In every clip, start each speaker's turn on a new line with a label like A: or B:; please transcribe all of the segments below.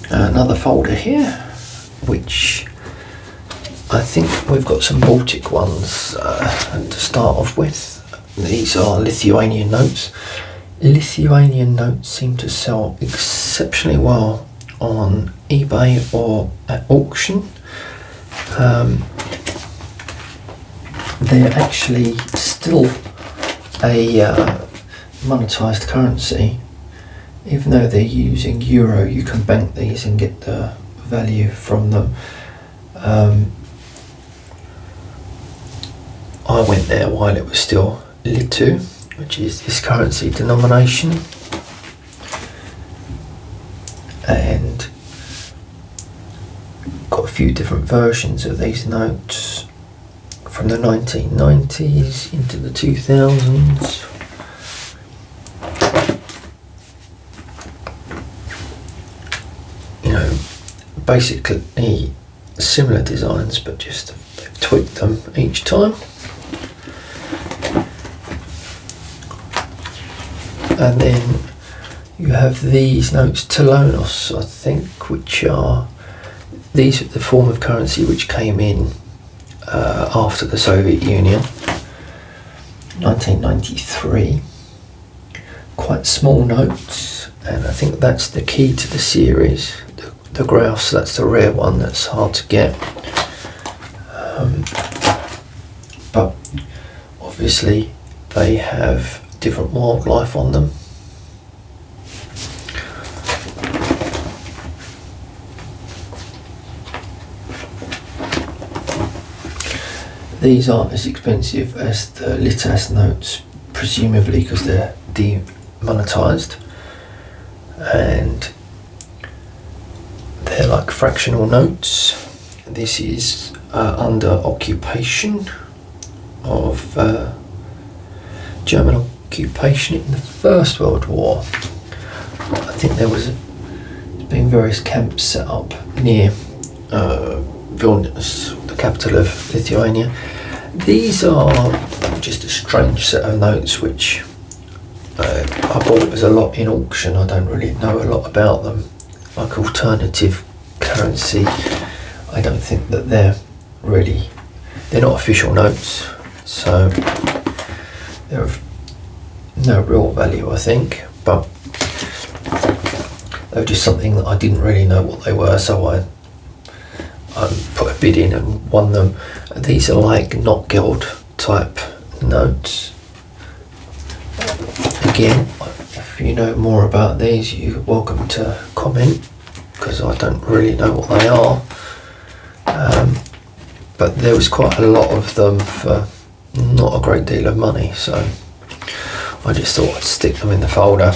A: another folder here, which I think we've got some Baltic ones to start off with. These are Lithuanian notes. Lithuanian notes seem to sell exceptionally well on eBay or at auction. They're actually still a monetized currency. Even though they're using euro, you can bank these and get the value from them. I went there while it was still Litu, which is this currency denomination, and got a few different versions of these notes from the 1990s into the 2000s. You know, basically similar designs, but just they've tweaked them each time. And then you have these notes, Telonos, I think, which are these are the form of currency which came in after the Soviet Union, 1993. Quite small notes, and I think that's the key to the series. The grouse, that's the rare one that's hard to get. But obviously they have different wildlife on them. These aren't as expensive as the Litas notes, presumably because they're demonetized, and they're like fractional notes. This is under occupation of German occupation in the First World War. I think there's been various camps set up near Vilnius, the capital of Lithuania. These are just a strange set of notes which I bought as a lot in auction. I don't really know a lot about them. Like alternative currency, I don't think that they're not official notes, so they're of no real value, I think, but they were just something that I didn't really know what they were, so I put a bid in and won them. These are like not geld type notes. Again, if you know more about these, you're welcome to comment, because I don't really know what they are. But there was quite a lot of them for not a great deal of money, so I just thought I'd stick them in the folder.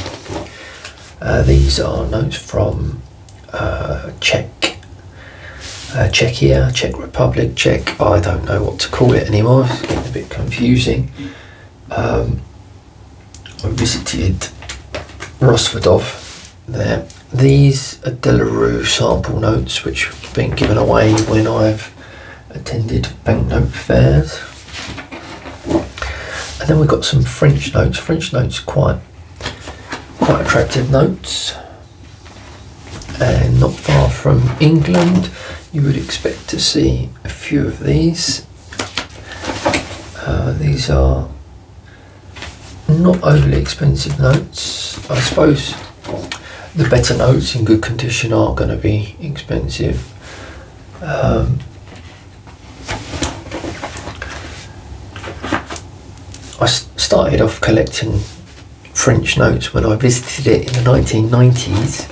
A: These are notes from Czechia, Czech Republic, Czech, I don't know what to call it anymore, it's getting a bit confusing. I visited Rosvadov there. These are Delarue sample notes which have been given away when I've attended banknote fairs. And then we've got some French notes. French notes are quite attractive notes. And not far from England, you would expect to see a few of these. These are not overly expensive notes. I suppose the better notes in good condition are going to be expensive. I started off collecting French notes when I visited it in the 1990s,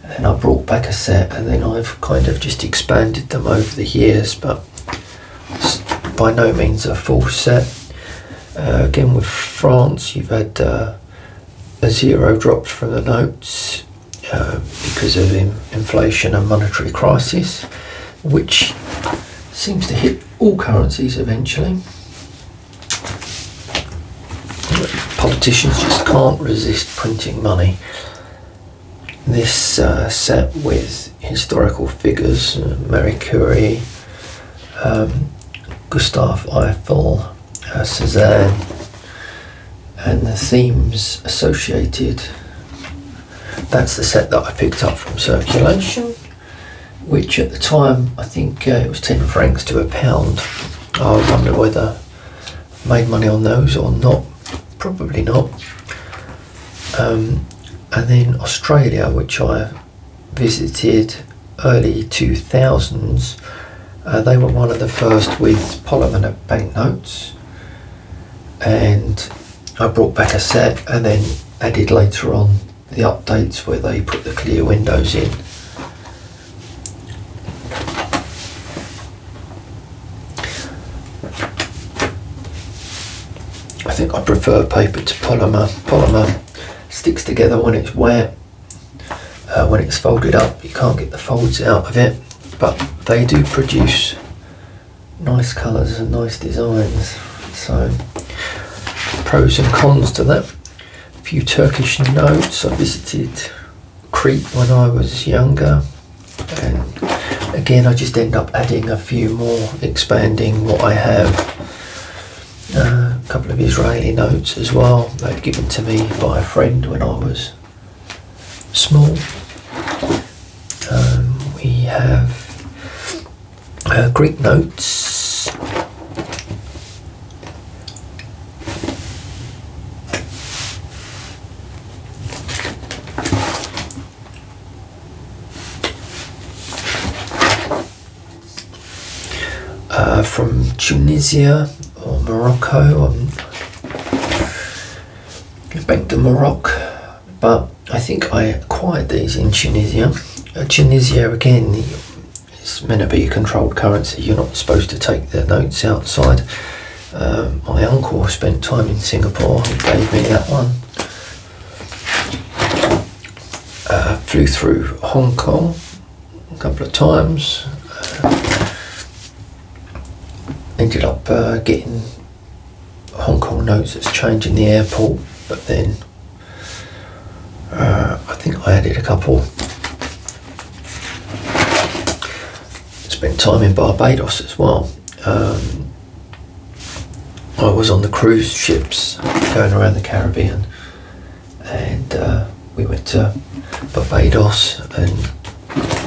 A: and I brought back a set, and then I've kind of just expanded them over the years, but by no means a full set. Again, with France, you've had a zero dropped from the notes because of inflation and monetary crisis, which seems to hit all currencies eventually. Politicians just can't resist printing money. This set with historical figures, Marie Curie, Gustave Eiffel, Cézanne, and the themes associated That's the set that I picked up from circulation, which at the time I think it was 10 francs to £1. I wonder whether I made money on those or not. Probably not. And then Australia, which I visited early 2000s, they were one of the first with polymer banknotes, and I brought back a set and then added later on the updates where they put the clear windows in. I think I prefer paper to polymer. Polymer sticks together when it's wet. When it's folded up, you can't get the folds out of it, but they do produce nice colours and nice designs. So, pros and cons to that. A few Turkish notes. I visited Crete when I was younger, and again I just end up adding a few more, expanding what I have. A couple of Israeli notes as well, they'd given to me by a friend when I was small. We have Greek notes. From Tunisia or Morocco. Back to Morocco, but I think I acquired these in Tunisia. Tunisia again is meant to be a controlled currency. You're not supposed to take the notes outside. My uncle spent time in Singapore. He gave me that one. Flew through Hong Kong a couple of times. Ended up getting Hong Kong notes that's changed in the airport, but then I think I added a couple. Spent time in Barbados as well. I was on the cruise ships going around the Carribean, and we went to Barbados and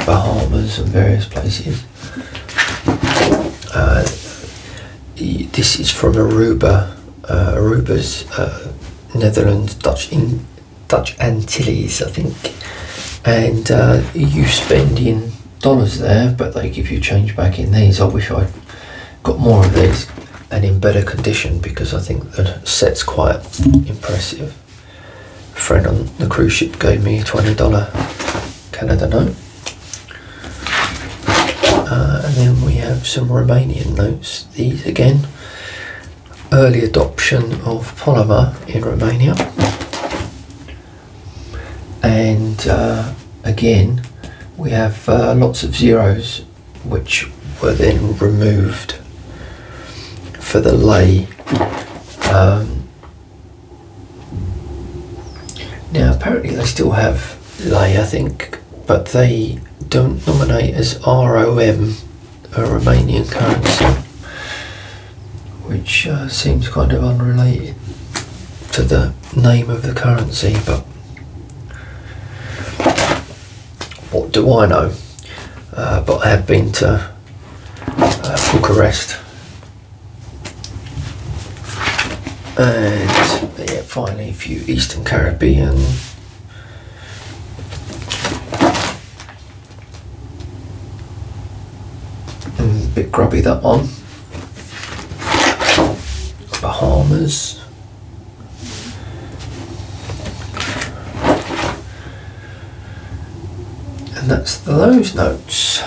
A: Bahamas and various places. This is from Aruba. Aruba's Netherlands, Dutch Antilles, I think, and you spend in dollars there, but they give you change back in these. I wish I'd got more of these and in better condition, because I think the set's quite impressive. A friend on the cruise ship gave me a $20 Canada note. And then we have some Romanian notes. These again, early adoption of polymer in Romania, and again we have lots of zeros which were then removed for the lei. Now apparently they still have lei, I think, but they don't nominate as ROM, a Romanian currency, which seems kind of unrelated to the name of the currency, but what do I know? But I have been to Bucharest, and yeah, finally a few Eastern Caribbean. Bit grubby, that one. Bahamas. And that's those notes.